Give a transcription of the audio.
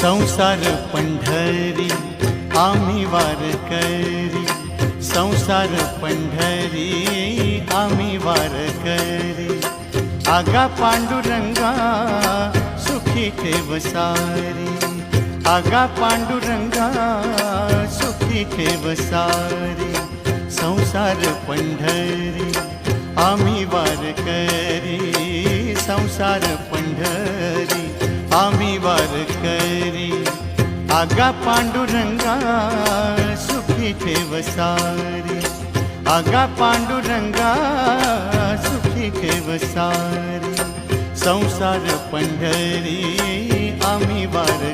संसार पंढरी आम्ही वारकरी, संसार पंढरी आम्ही वारकरी। आगा पांडुरंगा सुखी ठेव सारी, आगा पांडुरंगा सुखी ठेव सारी। संसार पंढरी आम्ही वारकरी, संसार पंढरी आम्ही वारकरी। आगा पांडुरंगा सुखी ठेव सारी, आगा पांडुरंगा सुखी ठेव सारी। संसार पंढरी आम्ही वारकरी।